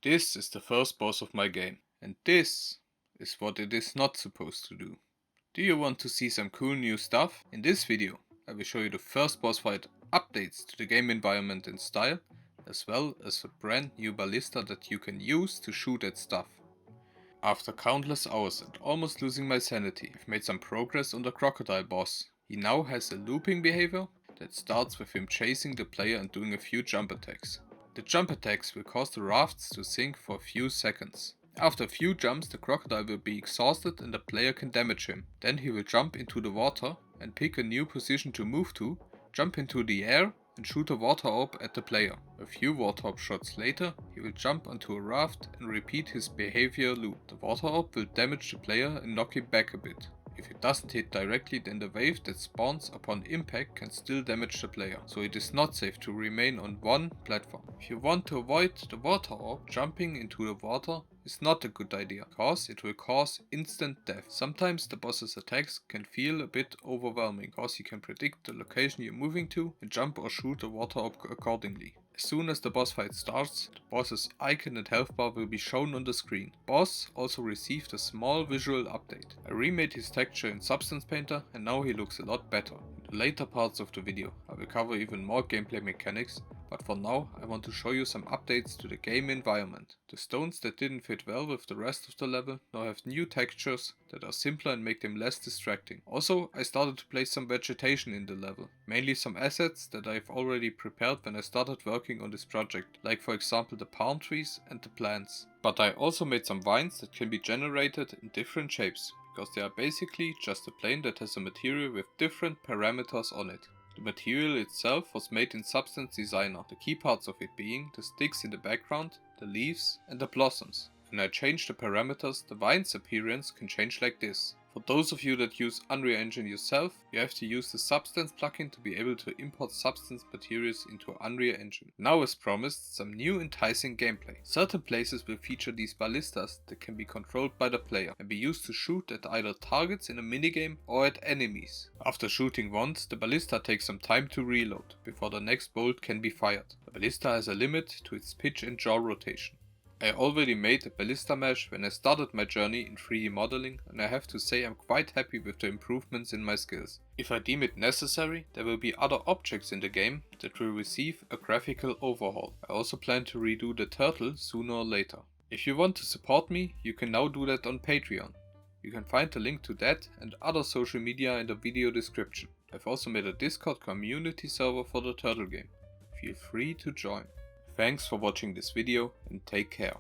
This is the first boss of my game, and this is what it is not supposed to do. Do you want to see some cool new stuff? In this video, I will show you the first boss fight updates to the game environment and style, as well as a brand new ballista that you can use to shoot at stuff. After countless hours and almost losing my sanity, I've made some progress on the crocodile boss. He now has a looping behavior that starts with him chasing the player and doing a few jump attacks. The jump attacks will cause the rafts to sink for a few seconds. After a few jumps, the crocodile will be exhausted and the player can damage him. Then he will jump into the water and pick a new position to move to, jump into the air and shoot a water orb at the player. A few water orb shots later, he will jump onto a raft and repeat his behavior loop. The water orb will damage the player and knock him back a bit. If it doesn't hit directly, then the wave that spawns upon impact can still damage the player, so it is not safe to remain on one platform. If you want to avoid the water orb, jumping into the water is not a good idea, cause it will cause instant death. Sometimes the boss's attacks can feel a bit overwhelming, cause you can predict the location you're moving to and jump or shoot the water orb accordingly. As soon as the boss fight starts, the boss's icon and health bar will be shown on the screen. Boss also received a small visual update. I remade his texture in Substance Painter and now he looks a lot better. In the later parts of the video I will cover even more gameplay mechanics, but for now I want to show you some updates to the game environment. The stones that didn't fit well with the rest of the level now have new textures that are simpler and make them less distracting. Also, I started to place some vegetation in the level, mainly some assets that I've already prepared when I started working on this project, like for example the palm trees and the plants. But I also made some vines that can be generated in different shapes, because they are basically just a plane that has a material with different parameters on it. The material itself was made in Substance Designer, the key parts of it being the sticks in the background, the leaves and the blossoms. When I change the parameters, the vine's appearance can change like this. For those of you that use Unreal Engine yourself, you have to use the Substance plugin to be able to import Substance materials into Unreal Engine. Now, as promised, some new enticing gameplay. Certain places will feature these ballistas that can be controlled by the player and be used to shoot at either targets in a minigame or at enemies. After shooting once, the ballista takes some time to reload before the next bolt can be fired. The ballista has a limit to its pitch and jaw rotation. I already made a ballista mesh when I started my journey in 3D modeling, and I have to say I'm quite happy with the improvements in my skills. If I deem it necessary, there will be other objects in the game that will receive a graphical overhaul. I also plan to redo the turtle sooner or later. If you want to support me, you can now do that on Patreon. You can find the link to that and other social media in the video description. I've also made a Discord community server for the turtle game. Feel free to join. Thanks for watching this video and take care.